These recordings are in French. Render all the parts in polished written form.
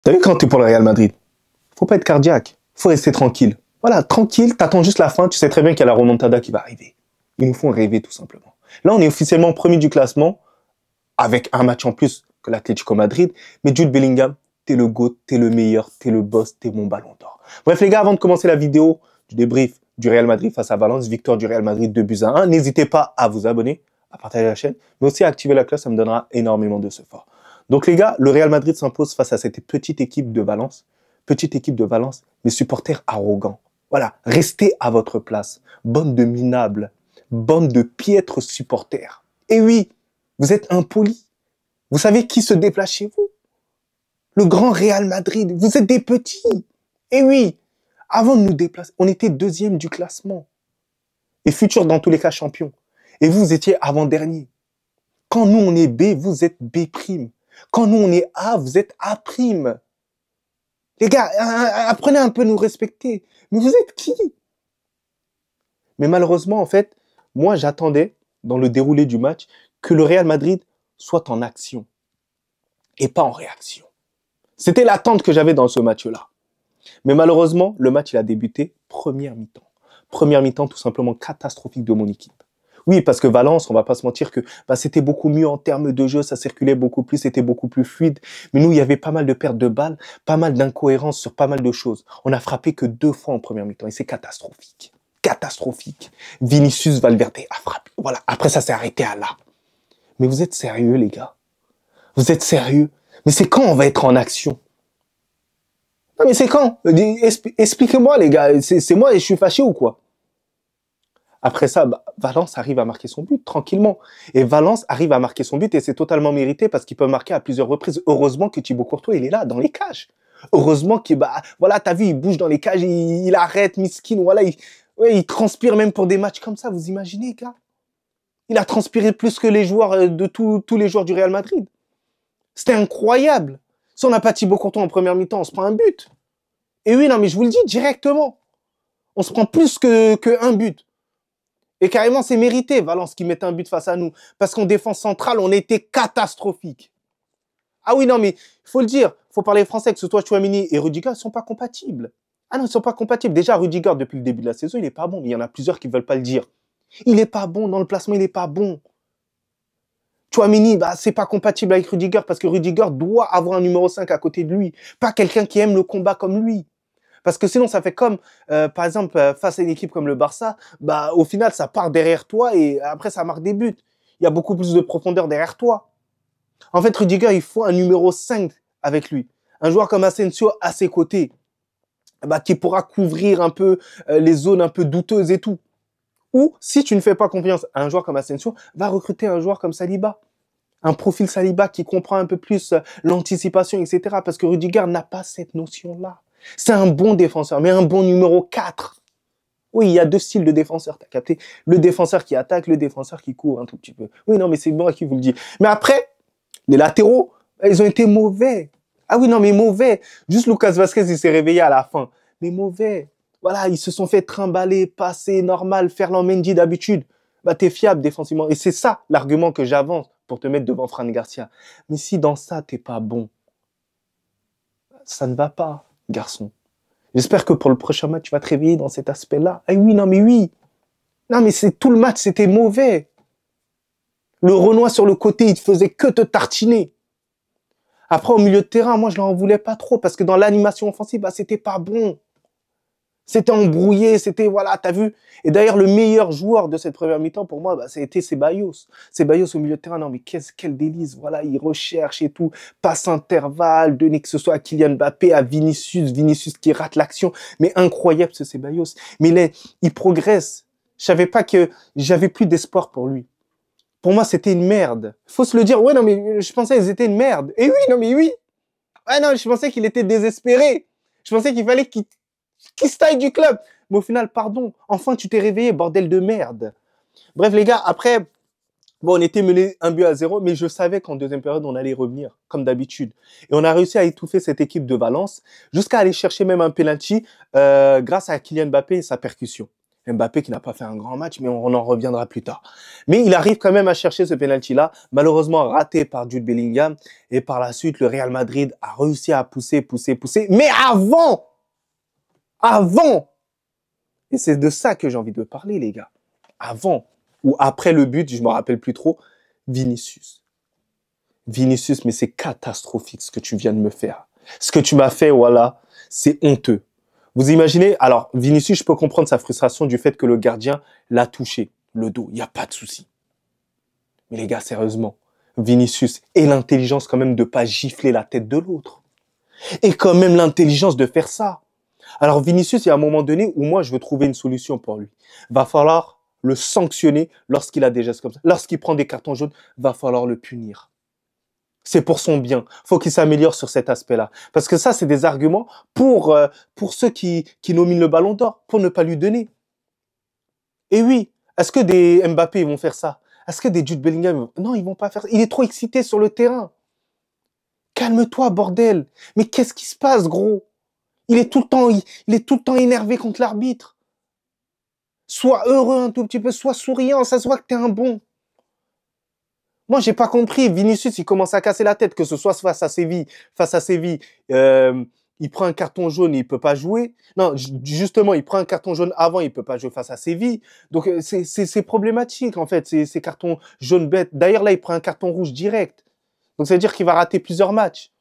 T'as vu quand t'es pour le Real Madrid? Faut pas être cardiaque. Faut rester tranquille. Voilà, tranquille, t'attends juste la fin. Tu sais très bien qu'il y a la remontada qui va arriver. Ils nous font rêver tout simplement. Là, on est officiellement premier du classement avec un match en plus que l'Atlético Madrid. Mais Jude Bellingham, t'es le GOAT, t'es le meilleur, t'es le boss, t'es mon ballon d'or. Bref les gars, avant de commencer la vidéo du débrief du Real Madrid face à Valence, victoire du Real Madrid 2-1, n'hésitez pas à vous abonner, à partager la chaîne, mais aussi à activer la cloche, ça me donnera énormément de support. Donc les gars, le Real Madrid s'impose face à cette petite équipe de Valence. Petite équipe de Valence, mais supporters arrogants. Voilà, restez à votre place. Bande de minables, bande de piètres supporters. Et oui, vous êtes impolis. Vous savez qui se déplace chez vous? Le grand Real Madrid. Vous êtes des petits. Et oui, avant de nous déplacer, on était deuxième du classement. Et futur dans tous les cas champion. Et vous étiez avant-dernier. Quand nous on est B, vous êtes B'. Quand nous on est A, vous êtes A'. Les gars, apprenez un peu à nous respecter. Mais vous êtes qui? Mais malheureusement, en fait, moi j'attendais, dans le déroulé du match, que le Real Madrid soit en action. Et pas en réaction. C'était l'attente que j'avais dans ce match-là. Mais malheureusement, le match il a débuté première mi-temps. Première mi-temps tout simplement catastrophique de mon équipe. Oui, parce que Valence, on va pas se mentir que c'était beaucoup mieux en termes de jeu, ça circulait beaucoup plus, c'était beaucoup plus fluide. Mais nous, il y avait pas mal de pertes de balles, pas mal d'incohérences sur pas mal de choses. On a frappé que 2 fois en première mi-temps et c'est catastrophique. Catastrophique. Vinicius Valverde a frappé. Voilà, après ça s'est arrêté à là. Mais vous êtes sérieux les gars? Vous êtes sérieux? Mais c'est quand on va être en action? Non mais c'est quand? Expliquez-moi les gars, c'est moi et je suis fâché ou quoi? Après ça, Valence arrive à marquer son but tranquillement. Et Valence arrive à marquer son but et c'est totalement mérité parce qu'il peut marquer à plusieurs reprises. Heureusement que Thibaut Courtois, il est là, dans les cages. Heureusement que, voilà, t'as vu, il bouge dans les cages, il arrête, miskin, voilà, il transpire même pour des matchs comme ça, vous imaginez, gars? Il a transpiré plus que les joueurs de tous les joueurs du Real Madrid. C'était incroyable. Si on n'a pas Thibaut Courtois en première mi-temps, on se prend un but. Et oui, non, mais je vous le dis directement. On se prend plus que un but. Et carrément, c'est mérité, Valence, qui mette un but face à nous. Parce qu'en défense centrale, on était catastrophique. Ah oui, non, mais il faut le dire. Il faut parler français, que ce soit Tchouaméni et Rudiger, ils ne sont pas compatibles. Ah non, ils ne sont pas compatibles. Déjà, Rudiger, depuis le début de la saison, il n'est pas bon. Mais il y en a plusieurs qui ne veulent pas le dire. Il n'est pas bon. Dans le placement, il n'est pas bon. Tchouaméni, c'est pas compatible avec Rudiger parce que Rudiger doit avoir un numéro 5 à côté de lui. Pas quelqu'un qui aime le combat comme lui. Parce que sinon, ça fait comme, par exemple, face à une équipe comme le Barça, au final, ça part derrière toi et après, ça marque des buts. Il y a beaucoup plus de profondeur derrière toi. En fait, Rudiger, il faut un numéro 5 avec lui. Un joueur comme Asensio à ses côtés, qui pourra couvrir un peu les zones un peu douteuses et tout. Ou, si tu ne fais pas confiance à un joueur comme Asensio, va recruter un joueur comme Saliba. Un profil Saliba qui comprend un peu plus l'anticipation, etc. Parce que Rudiger n'a pas cette notion-là. C'est un bon défenseur, mais un bon numéro 4. Oui, il y a 2 styles de défenseurs, t'as capté? Le défenseur qui attaque, le défenseur qui court un tout petit peu. Oui, non, mais c'est moi qui vous le dis. Mais après, les latéraux, ils ont été mauvais. Ah oui, non, mais mauvais. Juste Lucas Vazquez, il s'est réveillé à la fin. Mais mauvais. Voilà, ils se sont fait trimballer, passer, normal, Ferland Mendy d'habitude. T'es fiable défensivement. Et c'est ça l'argument que j'avance pour te mettre devant Fran Garcia. Mais si dans ça, t'es pas bon, ça ne va pas, garçon. J'espère que pour le prochain match, tu vas te réveiller dans cet aspect-là. Ah oui, non, mais oui. Non, mais c'est tout le match, c'était mauvais. Le Renoir sur le côté, il faisait que te tartiner. Après, au milieu de terrain, moi, je l'en voulais pas trop parce que dans l'animation offensive, c'était pas bon. C'était embrouillé, c'était, voilà, t'as vu. Et d'ailleurs, le meilleur joueur de cette première mi-temps, pour moi, c'était Ceballos. Ceballos au milieu de terrain, non, mais quel délice. Voilà, il recherche et tout. Passe intervalle, donner que ce soit à Kylian Mbappé, à Vinicius qui rate l'action. Mais incroyable, ce Ceballos. Mais il progresse. Je savais pas que j'avais plus d'espoir pour lui. Pour moi, c'était une merde. Faut se le dire. Ouais, non, mais je pensais qu'ils étaient une merde. Et oui, non, mais oui. Ouais, non, je pensais qu'il était désespéré. Je pensais qu'il fallait qu'il se taille du club. Mais au final, pardon. Enfin, tu t'es réveillé, bordel de merde. Bref, les gars, après, bon, on était mené 1-0, mais je savais qu'en deuxième période, on allait revenir, comme d'habitude. Et on a réussi à étouffer cette équipe de Valence, jusqu'à aller chercher même un penalty, grâce à Kylian Mbappé et sa percussion. Mbappé qui n'a pas fait un grand match, mais on en reviendra plus tard. Mais il arrive quand même à chercher ce penalty-là, malheureusement raté par Jude Bellingham. Et par la suite, le Real Madrid a réussi à pousser. Mais avant, et c'est de ça que j'ai envie de parler, les gars. Avant ou après le but, je me rappelle plus trop, Vinicius. Vinicius, mais c'est catastrophique ce que tu viens de me faire. Ce que tu m'as fait, voilà, c'est honteux. Vous imaginez, alors Vinicius, je peux comprendre sa frustration du fait que le gardien l'a touché, le dos, il n'y a pas de souci. Mais les gars, sérieusement, Vinicius et l'intelligence quand même de pas gifler la tête de l'autre. Et quand même l'intelligence de faire ça. Alors Vinicius, il y a un moment donné où moi, je veux trouver une solution pour lui. Va falloir le sanctionner lorsqu'il a des gestes comme ça. Lorsqu'il prend des cartons jaunes, va falloir le punir. C'est pour son bien. Faut qu'il s'améliore sur cet aspect-là. Parce que ça, c'est des arguments pour ceux qui nominent le ballon d'or, pour ne pas lui donner. Et oui, est-ce que des Mbappé, ils vont faire ça? Est-ce que des Jude Bellingham, non, ils vont pas faire ça. Il est trop excité sur le terrain. Calme-toi, bordel. Mais qu'est-ce qui se passe, gros? Il est tout le temps énervé contre l'arbitre. Sois heureux un tout petit peu, sois souriant, ça se voit que t'es un bon. Moi, j'ai pas compris. Vinicius, il commence à casser la tête, que ce soit face à Séville, il prend un carton jaune, il peut pas jouer. Non, justement, il prend un carton jaune avant, il peut pas jouer face à Séville. Donc, c'est problématique, en fait, ces cartons jaunes bêtes. D'ailleurs, là, il prend un carton rouge direct. Donc, ça veut dire qu'il va rater plusieurs matchs.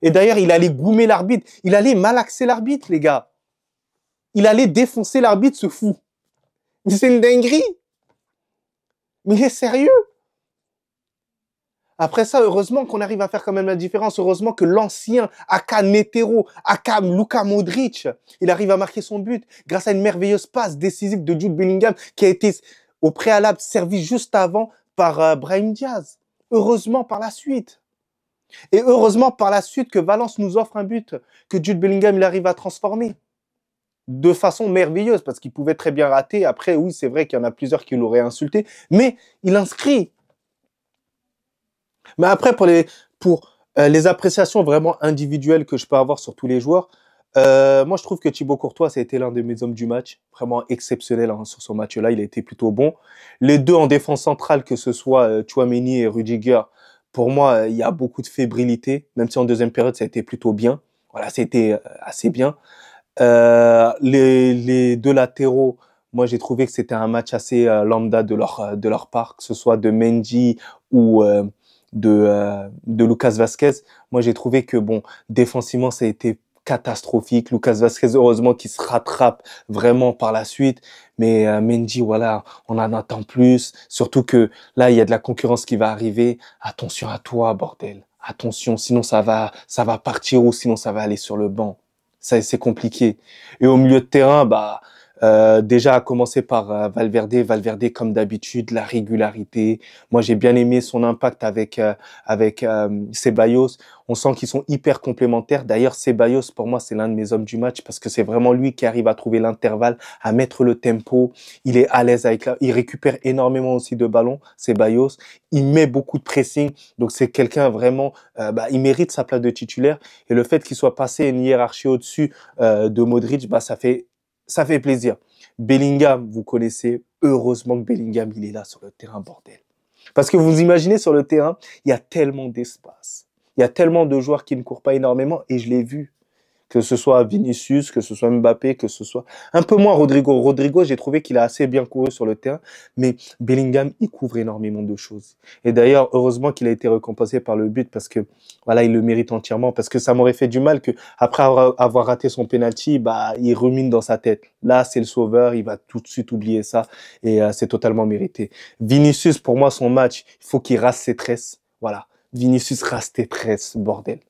Et d'ailleurs, il allait goumer l'arbitre. Il allait malaxer l'arbitre, les gars. Il allait défoncer l'arbitre, ce fou. Mais c'est une dinguerie. Mais il est sérieux. Après ça, heureusement qu'on arrive à faire quand même la différence. Heureusement que l'ancien Aka Netero, Aka Luka Modric, il arrive à marquer son but grâce à une merveilleuse passe décisive de Jude Bellingham qui a été au préalable servi juste avant par Brahim Diaz. Heureusement par la suite. Et heureusement par la suite que Valence nous offre un but que Jude Bellingham il arrive à transformer de façon merveilleuse parce qu'il pouvait très bien rater. Après, oui, c'est vrai qu'il y en a plusieurs qui l'auraient insulté, mais il inscrit. Mais après, pour les appréciations vraiment individuelles que je peux avoir sur tous les joueurs, moi, je trouve que Thibaut Courtois, ça a été l'un de mes hommes du match. Vraiment exceptionnel hein, sur ce match-là. Il a été plutôt bon. Les deux en défense centrale, que ce soit Tchouaméni et Rudiger, pour moi, il y a beaucoup de fébrilité. Même si en deuxième période, ça a été plutôt bien. Voilà, ça a été assez bien. Les deux latéraux, moi, j'ai trouvé que c'était un match assez lambda de leur part, que ce soit de Mendy ou de Lucas Vasquez. Moi, j'ai trouvé que bon, défensivement, ça a été catastrophique. Lucas Vasquez, heureusement, qui se rattrape vraiment par la suite. Mais Mendy, voilà, on en attend plus. Surtout que là, il y a de la concurrence qui va arriver. Attention à toi, bordel. Attention, sinon ça va partir ou sinon ça va aller sur le banc. Ça, c'est compliqué. Et au milieu de terrain, bah, déjà à commencer par Valverde comme d'habitude, la régularité. Moi, j'ai bien aimé son impact avec Ceballos. On sent qu'ils sont hyper complémentaires. D'ailleurs, Ceballos, pour moi, c'est l'un de mes hommes du match parce que c'est vraiment lui qui arrive à trouver l'intervalle, à mettre le tempo. Il est à l'aise il récupère énormément aussi de ballons, Ceballos. Il met beaucoup de pressing. Donc, c'est quelqu'un vraiment, il mérite sa place de titulaire. Et le fait qu'il soit passé une hiérarchie au-dessus de Modric, bah, ça fait plaisir. Bellingham, vous connaissez, heureusement que Bellingham, il est là sur le terrain, bordel. Parce que vous imaginez, sur le terrain, il y a tellement d'espace. Il y a tellement de joueurs qui ne courent pas énormément, et je l'ai vu. Que ce soit Vinicius, que ce soit Mbappé, que ce soit un peu moins Rodrigo. Rodrigo, j'ai trouvé qu'il a assez bien couru sur le terrain, mais Bellingham, il couvre énormément de choses. Et d'ailleurs, heureusement qu'il a été récompensé par le but parce que voilà, il le mérite entièrement. Parce que ça m'aurait fait du mal que après avoir raté son penalty, bah, il rumine dans sa tête. Là, c'est le sauveur, il va tout de suite oublier ça et c'est totalement mérité. Vinicius, pour moi, son match, il faut qu'il rase ses tresses. Voilà, Vinicius rase tes tresses, bordel.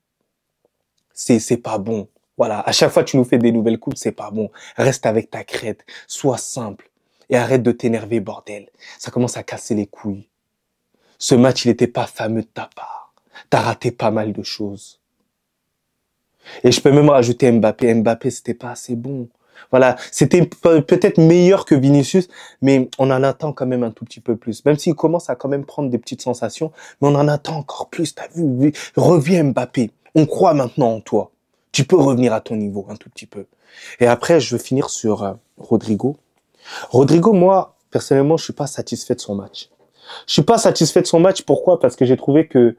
C'est pas bon. Voilà, à chaque fois que tu nous fais des nouvelles coupes, c'est pas bon. Reste avec ta crête, sois simple et arrête de t'énerver, bordel. Ça commence à casser les couilles. Ce match, il n'était pas fameux de ta part. T'as raté pas mal de choses. Et je peux même rajouter Mbappé. Mbappé, c'était pas assez bon. Voilà, c'était peut-être meilleur que Vinicius, mais on en attend quand même un tout petit peu plus. Même s'il commence à quand même prendre des petites sensations, mais on en attend encore plus. T'as vu? Reviens Mbappé. On croit maintenant en toi. Tu peux revenir à ton niveau un tout petit peu. Et après, je veux finir sur Rodrigo. Rodrigo, moi, personnellement, je suis pas satisfait de son match. Je suis pas satisfait de son match. Pourquoi? Parce que j'ai trouvé que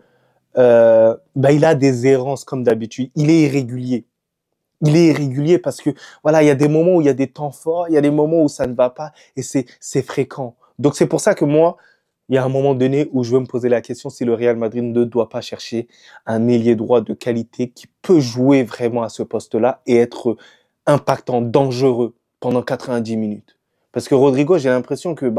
il a des errances comme d'habitude. Il est irrégulier. Il est irrégulier parce que voilà, il y a des moments où il y a des temps forts, il y a des moments où ça ne va pas et c'est fréquent. Donc c'est pour ça que moi, il y a un moment donné où je veux me poser la question si le Real Madrid ne doit pas chercher un ailier droit de qualité qui peut jouer vraiment à ce poste-là et être impactant, dangereux pendant 90 minutes. Parce que Rodrigo, j'ai l'impression que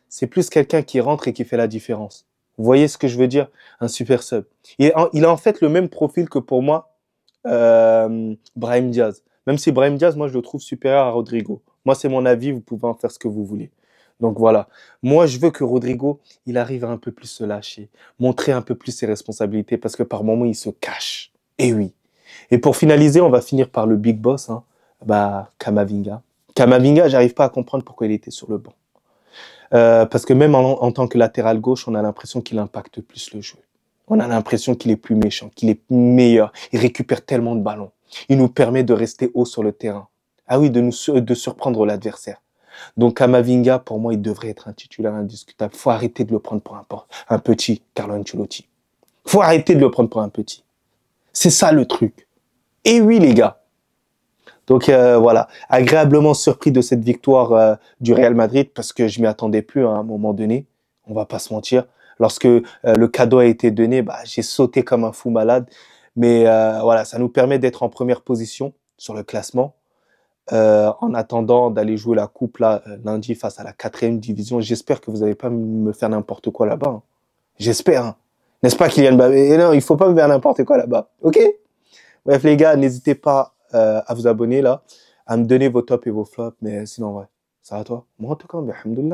c'est plus quelqu'un qui rentre et qui fait la différence. Vous voyez ce que je veux dire? Un super sub. Il a en fait le même profil que pour moi Brahim Diaz. Même si Brahim Diaz, moi, je le trouve supérieur à Rodrigo. Moi, c'est mon avis, vous pouvez en faire ce que vous voulez. Donc voilà. Moi, je veux que Rodrigo, il arrive à un peu plus se lâcher, montrer un peu plus ses responsabilités parce que par moments, il se cache. Et oui. Et pour finaliser, on va finir par le big boss, hein. Kamavinga. Kamavinga, j'arrive pas à comprendre pourquoi il était sur le banc. Parce que même en tant que latéral gauche, on a l'impression qu'il impacte plus le jeu. On a l'impression qu'il est plus méchant, qu'il est meilleur. Il récupère tellement de ballons. Il nous permet de rester haut sur le terrain. Ah oui, de surprendre l'adversaire. Donc Kamavinga, pour moi, il devrait être un titulaire indiscutable. Faut arrêter de le prendre pour un petit, Carlo Ancelotti. Faut arrêter de le prendre pour un petit. C'est ça le truc. Et oui, les gars. Donc voilà, agréablement surpris de cette victoire du Real Madrid parce que je m'y attendais plus à un moment donné. On va pas se mentir. Lorsque le cadeau a été donné, j'ai sauté comme un fou malade. Mais voilà, ça nous permet d'être en première position sur le classement. En attendant d'aller jouer la coupe là lundi face à la 4e division. J'espère que vous n'allez pas me faire n'importe quoi là-bas, hein. J'espère, hein. N'est-ce pas, Kylian Mbappé? Et non, il faut pas me faire n'importe quoi là-bas. Ok? Bref, les gars, n'hésitez pas à vous abonner là, à me donner vos tops et vos flops. Mais sinon, ouais, ça va toi? Moi, en tout cas, alhamdoulilah.